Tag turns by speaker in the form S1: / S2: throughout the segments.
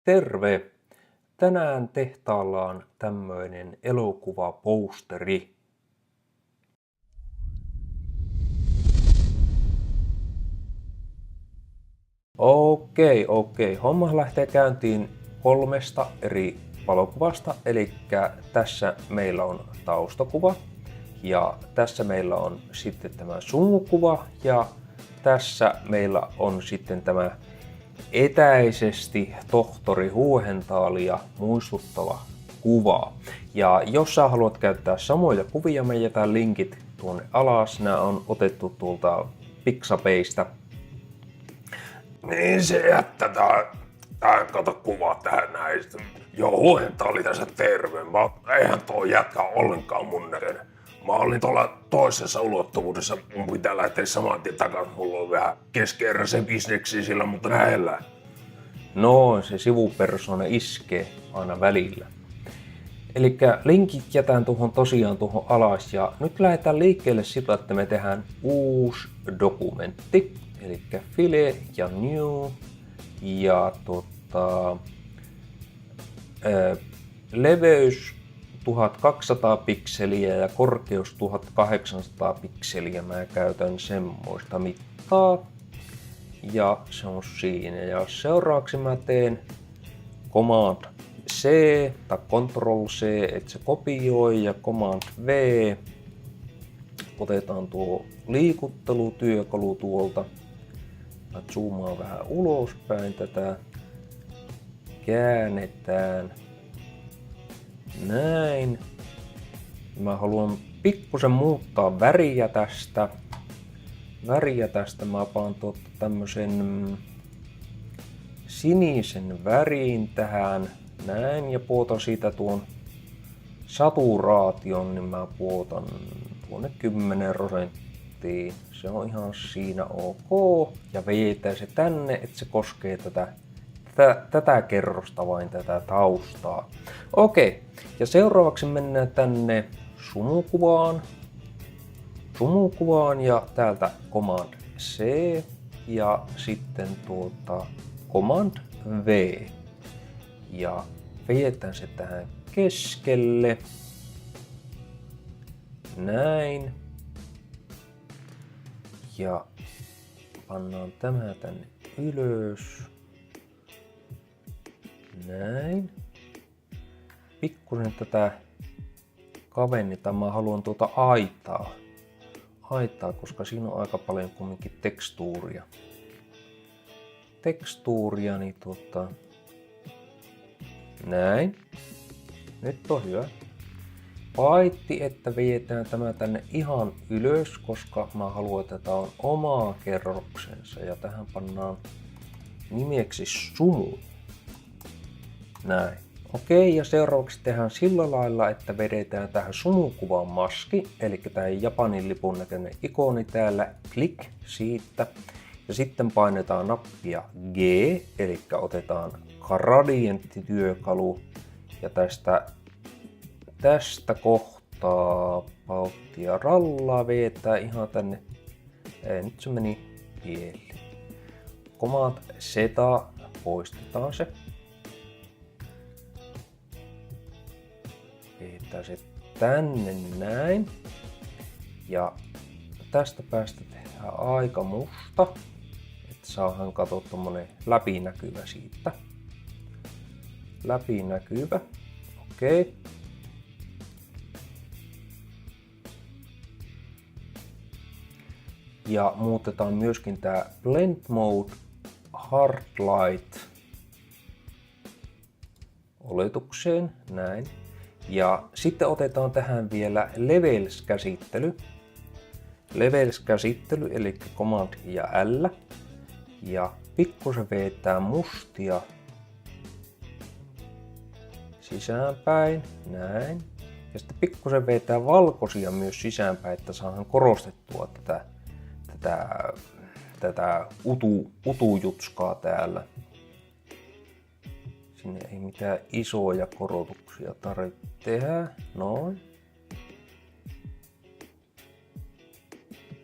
S1: Terve! Tänään tehtaillaan tämmöinen elokuvaposteri. Okei. Homma lähtee käyntiin 3 eri valokuvasta. Eli tässä meillä on taustakuva ja tässä meillä on sitten tämä sumukuva ja tässä meillä on sitten tämä etäisesti tohtori Huuhentaalia muistuttava kuva. Ja jos sä haluat käyttää samoja kuvia, me jätän linkit tuonne alas. Nämä on otettu tuolta Pixabeista.
S2: Niin se jättää tää kato kuva tähän näistä. Joo, Huuhentaali tässä terve. Eihän tuo jätkä ollenkaan mun näköinen. Mä olin tuolla toisessa ulottuvuudessa, mun pitää lähteä saman tien takaisin. Mulla on vähän keskeeräisen bisneksiä sillä, mutta näillä.
S1: No, se sivupersona iskee aina välillä. Eli linkit jätän tosiaan tuohon alas ja nyt lähdetään liikkeelle sillä, että me tehdään uusi dokumentti. Eli file ja new ja leveys 1200 pikseliä ja korkeus 1800 pikseliä. Mä käytän semmoista mittaa ja se on siinä. Ja seuraavaksi mä teen Command C tai Ctrl C, että se kopioi ja Command V. Otetaan tuo liikuttelutyökalu tuolta. Mä zoomaan vähän ulospäin tätä. Käännetään. Näin. Mä haluan pikkusen muuttaa väriä tästä. Mä paan tämmösen sinisen väriin tähän. Näin. Ja puotan siitä tuon saturaation, niin mä puotan tuonne 10%. Se on ihan siinä ok. Ja vedetään se tänne, että se koskee tätä kerrosta vain, tätä taustaa. Okei. Ja seuraavaksi mennään tänne sumukuvaan ja täältä Command C ja sitten Command V. Ja vedetään se tähän keskelle. Näin. Ja pannaan tämä tänne ylös. Näin. Pikkusen tätä kavennetaan. Mä haluan aitaa, koska siinä on aika paljon kumminkin tekstuuria. Niin näin. Nyt on hyvä. Paitsi, että vietään tämä tänne ihan ylös, koska mä haluan, että tää on omaa kerroksensa. Ja tähän pannaan nimeksi sumu. Näin. Okei, ja seuraavaksi tehdään sillä lailla, että vedetään tähän sumukuvaan maski, eli tämä Japanin lipun näköinen ikoni täällä, klik siitä. Ja sitten painetaan nappia G, eli otetaan gradienttityökalu ja tästä kohtaa pauttia rallaa vetää ihan tänne. Nyt se meni pieleen. Command Z, poistetaan se. Vetää se tänne näin. Ja tästä päästä tehdään aika musta. Että saadaan katsoa tommonen läpinäkyvä siitä. Läpinäkyvä. Okei. Ja muutetaan myöskin tää Blend Mode Hard Light oletukseen. Näin. Ja sitten otetaan tähän vielä Levels-käsittely. Levels-käsittely eli Command ja L. Ja pikkusen vetää mustia sisäänpäin. Näin. Ja sitten pikkusen vetää valkoisia myös sisäänpäin, että saadaan korostettua tätä utujutskaa täällä. Sinne ei mitään isoja korotuksia tarvitse tehdä. Noin.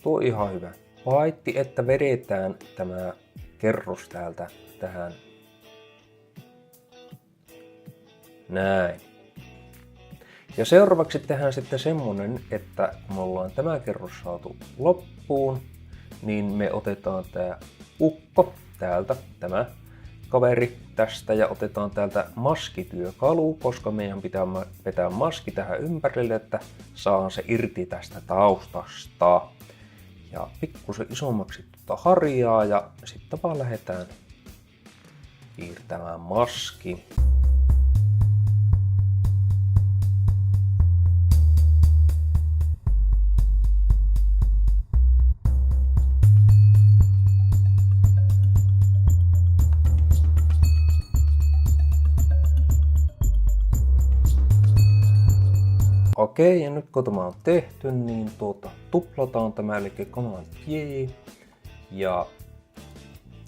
S1: Tuo on ihan hyvä. Paitsi että vedetään tämä kerros täältä tähän Näin. Ja seuraavaksi tehdään sitten semmonen, että kun me ollaan tämä kerros saatu loppuun, niin me otetaan tää ukko täältä, tämä kaveri tästä, ja otetaan täältä maskityökalu, koska meidän pitää vetää maski tähän ympärille, että saa se irti tästä taustasta. Ja pikkusen isommaksi harjaa ja sitten vaan lähdetään piirtämään maski. Okei, ja nyt kun tämä on tehty, niin tuplataan tämä, eli Command J, ja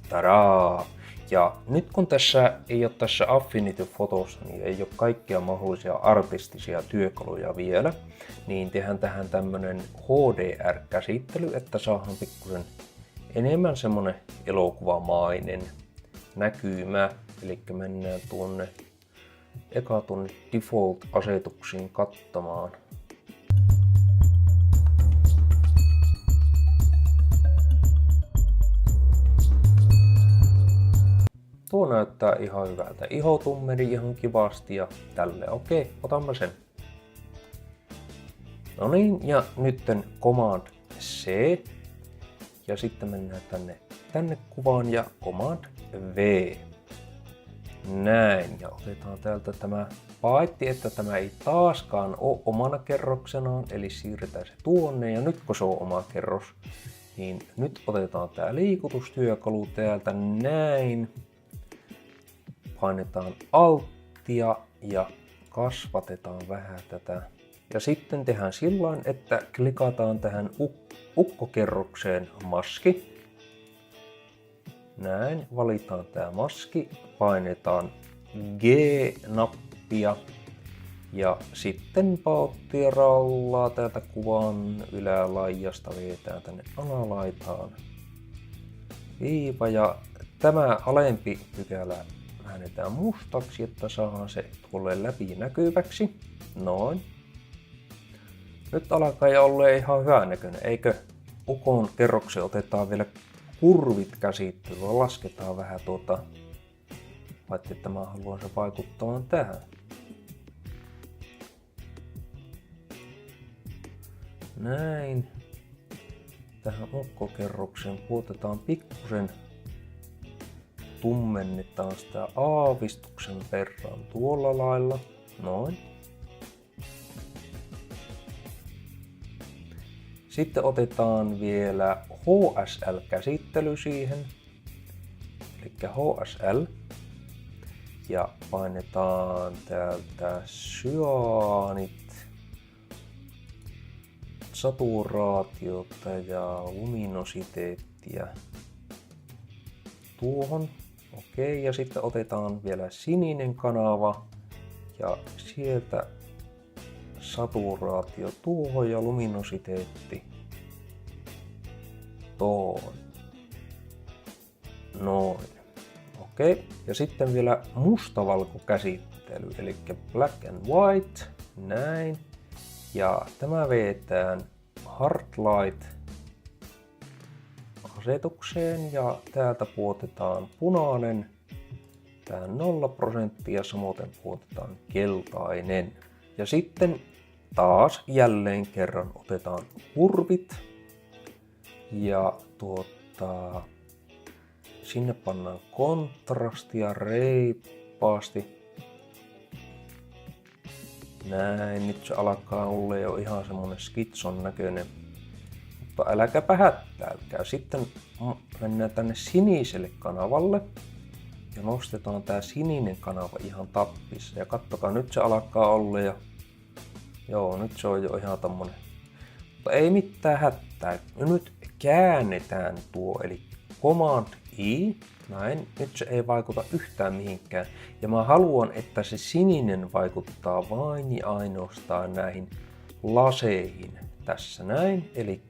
S1: tadaa! Ja nyt kun tässä ei ole tässä Affinity Photossa, niin ei ole kaikkia mahdollisia artistisia työkaluja vielä, niin tehdään tähän tämmönen HDR-käsittely, että saadaan pikkusen enemmän semmonen elokuvamainen näkymä, eli mennään tuonne default-asetuksiin katsomaan. Tuo näyttää ihan hyvältä. Iho tummeni ihan kivasti ja tälleen. Okei, otamme sen. No niin, ja nytten Command C. Ja sitten mennään tänne kuvaan ja Command V. Näin, ja otetaan täältä tämä paetti, että tämä ei taaskaan ole omana kerroksenaan, eli siirretään se tuonne, ja nyt kun se on oma kerros, niin nyt otetaan tämä liikutustyökalu täältä näin, painetaan Alttia ja kasvatetaan vähän tätä, ja sitten tehdään sillain, että klikataan tähän ukkokerrokseen maski. Näin, valitaan tämä maski, painetaan G-nappia ja sitten pauttia rallaa täältä kuvan ylälaijasta, vietään tänne alalaitaan viiva, ja tämä alempi pykälä väännetään mustaksi, että saadaan se tuolle läpi näkyväksi. Noin. Nyt alkaa jo olla ihan hyvän näköinen, eikö? Ukon kerroksen otetaan vielä kurvit käsittelyä, lasketaan vähän paitsi että mä haluan se vaikuttamaan tähän. Näin. Tähän ukkokerrokseen puotetaan pikkusen, tummennetaan sitä aavistuksen verran tuolla lailla. Noin. Sitten otetaan vielä HSL-käsittely siihen, eli HSL, ja painetaan täältä syanit, saturaatiota ja luminositeettia tuohon. Okei, ja sitten otetaan vielä sininen kanava ja sieltä saturaatio tuohon ja luminositeetti tuohon. Noin. Okei, ja sitten vielä mustavalkokäsittely, eli black and white, näin. Ja tämä vetään hard light asetukseen ja täältä puotetaan punainen, tähän 0% ja samoin puotetaan keltainen. Ja sitten taas jälleen kerran otetaan kurvit ja sinne pannaan kontrastia reippaasti. Näin, nyt se alkaa olla jo ihan semmonen skitson näköinen. Mutta äläkäpä hättäilkää. Sitten mennään tänne siniselle kanavalle ja nostetaan tää sininen kanava ihan tappissa. Ja kattokaa, nyt se alkaa olla ja joo, nyt se on jo ihan tommonen. Mutta ei mitään hätää. Nyt käännetään tuo, eli Command I, näin. Nyt se ei vaikuta yhtään mihinkään. Ja mä haluan, että se sininen vaikuttaa vain ja ainoastaan näihin laseihin. Tässä näin, eli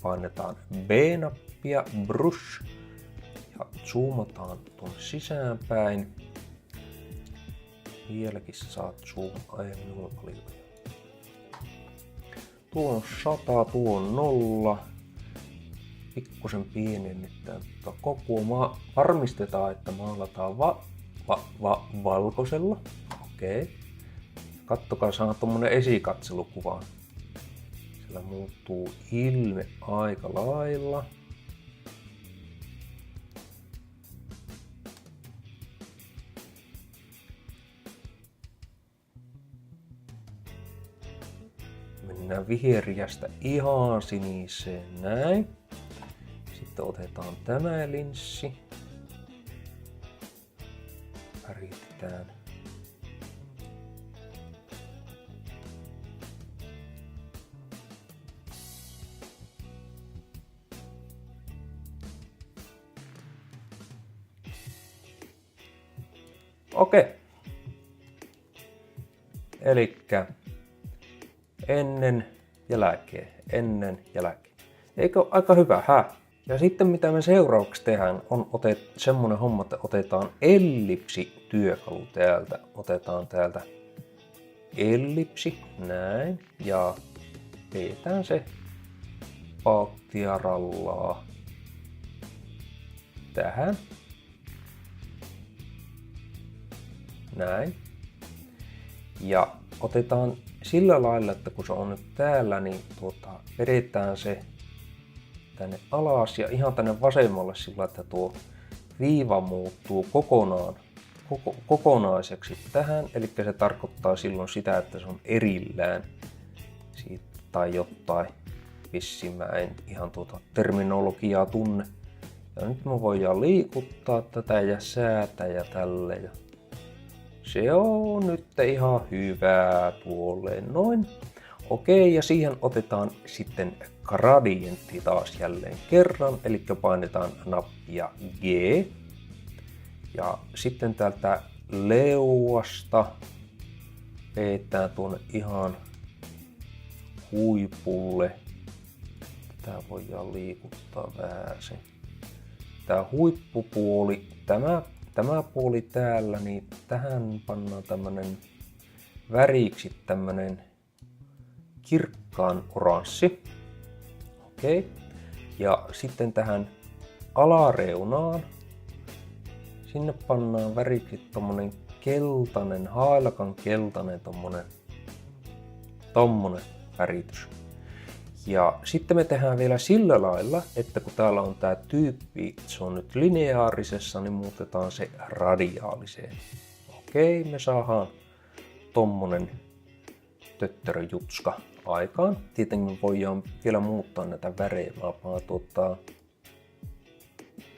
S1: painetaan B-nappia, brush, ja zoomataan tuonne sisäänpäin. Vieläkin saat zoomaa, ei minulla paljon. Tuo on 100, tuo on 0. Pikkusen pienennetään kokua. Varmistetaan, että maalataan valkoisella. Okei. Kattokaa, saa tommonen esikatselukuva. Siellä muuttuu ilme aika lailla. Mennään viheriästä ihan siniseen näin. Sitten otetaan tämä linssi. Väritetään. Okei. Elikkä ennen jälkeen, ennen jälkeen. Eikö aika hyvä, hä? Ja sitten mitä me seuraavaksi tehdään on semmonen homma, että otetaan ellipsityökalu täältä. Otetaan täältä ellipsi, näin, ja vedetään se pauttiarallaa tähän. Näin. Ja otetaan sillä lailla, että kun se on nyt täällä, niin vedetään se tänne alas ja ihan tänne vasemmalle sillä, että tuo viiva muuttuu kokonaiseksi tähän. Eli se tarkoittaa silloin sitä, että se on erillään siitä tai jotain vissiin. Mä en ihan terminologiaa tunne. Ja nyt me voidaan liikuttaa tätä ja säätää ja tälle. Ja se on nyt ihan hyvää tuolleen noin. Okei, ja siihen otetaan sitten gradientti taas jälleen kerran, eli painetaan nappia G. Ja sitten täältä leuasta vedetään tuonne ihan huipulle. Tää voidaan liikuttaa vähän se. Tää huippupuoli, tämä puoli täällä, niin tähän pannaan tämmönen väriksi tämmönen kirkkaan oranssi. Okei. Ja sitten tähän alareunaan, sinne pannaan väriksi tommonen keltainen, haalakan keltainen tommonen väritys. Ja sitten me tehdään vielä sillä lailla, että kun täällä on tää tyyppi, se on nyt lineaarisessa, niin muutetaan se radiaaliseen. Okei, me saadaan tommonen töttöröjutska aikaan. Tietenkin me voidaan vielä muuttaa näitä värejä. Mä vaan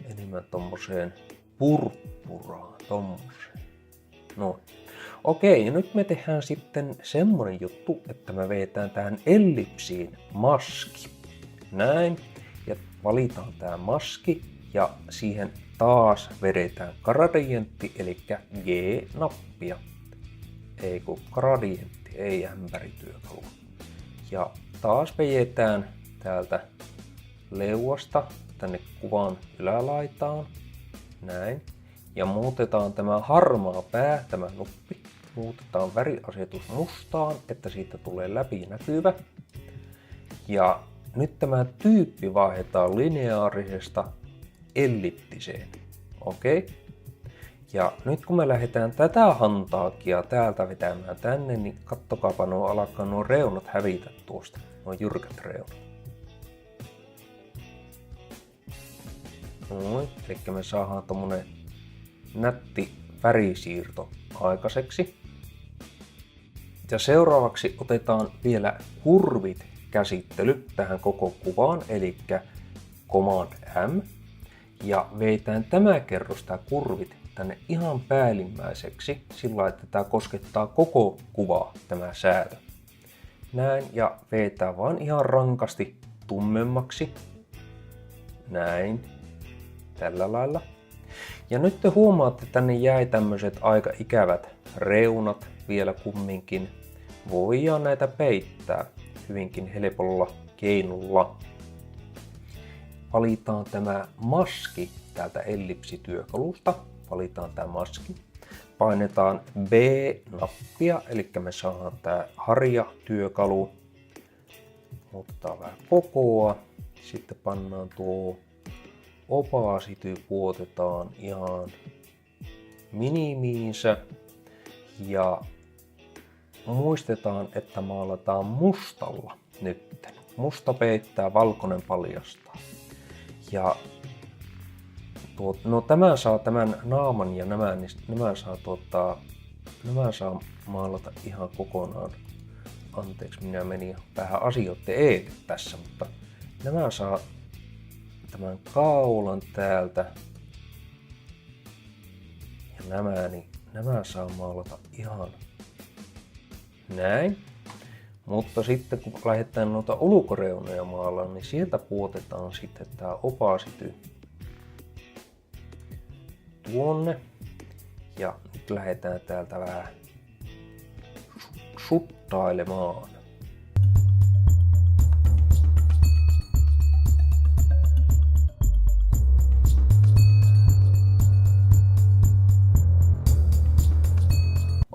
S1: enemmän tommoseen purppuraan, tommoseen. Noin. Okei, ja nyt me tehdään sitten semmonen juttu, että me vedetään tähän ellipsiin maski. Näin. Ja valitaan tää maski ja siihen taas vedetään gradientti, eli G-nappia. Ei kun gradientti, ei ämpärityökalu. Ja taas vedetään täältä leuasta tänne kuvan ylälaitaan. Näin. Ja muutetaan tämä harmaa pää, tämä nuppi. Muutetaan väriasetus mustaan, että siitä tulee läpinäkyvä. Ja nyt tämä tyyppi vaihdetaan lineaarisesta elliptiseen. Okei. Ja nyt kun me lähdetään tätä hantaakia täältä vetämään tänne, niin kattokaapa alkaa nuo reunat hävitä tuosta. Nuo jyrkät reunat. Noin, eli me saadaan tommonen nätti värisiirto aikaiseksi. Ja seuraavaksi otetaan vielä kurvit käsittely tähän koko kuvaan, eli Command M. Ja veitään tämä kerros, tää kurvit, tänne ihan päällimmäiseksi, sillä että tämä koskettaa koko kuvaa, tämä säätö. Näin, ja veitään vaan ihan rankasti tummemmaksi. Näin, tällä lailla. Ja nyt te huomaatte, että tänne jäi tämmöiset aika ikävät reunat vielä kumminkin. Voidaan näitä peittää hyvinkin helpolla keinolla. Valitaan tämä maski täältä ellipsityökalusta. Valitaan tämä maski. painetaan B-nappia, eli me saadaan tää harjatyökalu. Ottaa vähän kokoa. Sitten pannaan tuo opacity, pudotetaan ihan minimiinsä. Ja muistetaan, että maalataan mustalla nyt. Musta peittää, valkoinen paljastaa. Ja tämä saa tämän naaman ja nämä saa maalata ihan kokonaan. Anteeksi, minä menin vähän asioiden eelle tässä, mutta nämä saa tämän kaulan täältä. Ja nämä saa maalata ihan näin. Mutta sitten kun lähdetään noita ulkoreunoja maalaan, niin sieltä pudotetaan sitten tää opacity tuonne. Ja nyt lähdetään täältä vähän suttailemaan.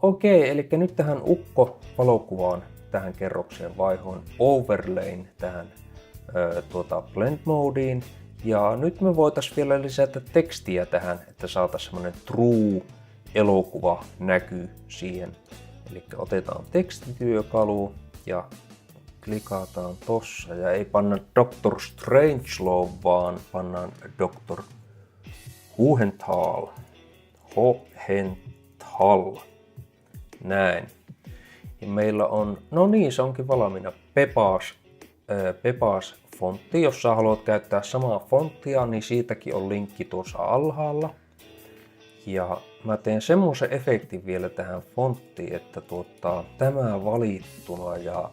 S1: Okei, eli nyt tähän ukko-valokuvaan, tähän kerrokseen vaihoin overlayn tähän blend modeen. Ja nyt me voitaisiin vielä lisätä tekstiä tähän, että saataisiin semmonen true elokuva näky siihen. Eli otetaan tekstityökalu ja klikataan tossa ja ei panna Dr. Strangelove, vaan pannaan Dr. Hohenthal. Näin. Ja meillä on, no niin, se onkin valmiina, Pepas fontti. Jos sä haluat käyttää samaa fonttia, niin siitäkin on linkki tuossa alhaalla. Ja mä teen semmoisen efektin vielä tähän fonttiin, että tämä valittuna ja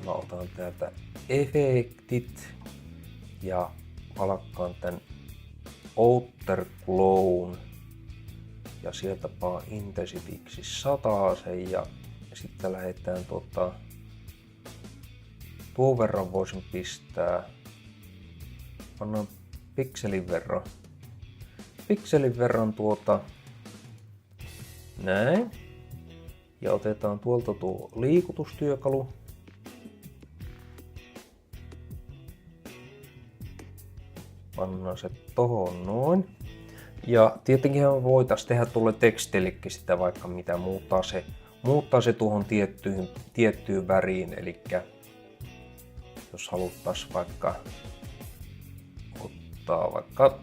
S1: mä otan täältä efektit ja valkkaan tän Outer Glown ja sieltä paan intensityksi 100 ja sitten lähdetään tuon verran voisin pistää, pannaan pikselin verran näin. Ja otetaan tuolta tuo liikutustyökalu. Pannaan se tohon noin. Ja tietenkin me voitaisiin tehdä tuolle tekstillekin sitä vaikka mitä muuttaa se tuohon tiettyyn väriin. Eli jos haluttaisiin vaikka ottaa vaikka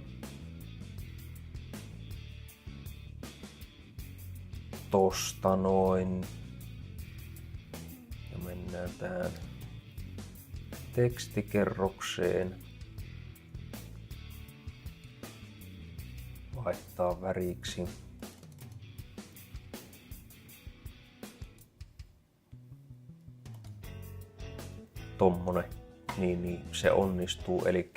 S1: tosta noin ja mennään tähän tekstikerrokseen, vaihtaa väriksi. Tommonen, niin se onnistuu, eli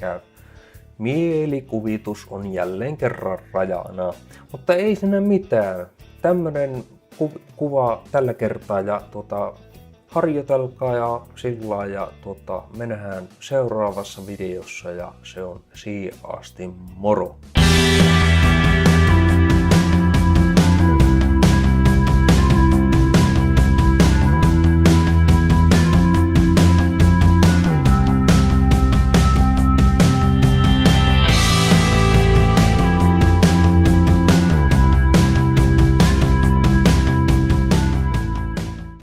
S1: mielikuvitus on jälleen kerran rajana, mutta ei siinä mitään. Tämmönen kuva tällä kertaa ja harjoitelkaa ja sillä ja me nähdään seuraavassa videossa ja se on siihen asti moro!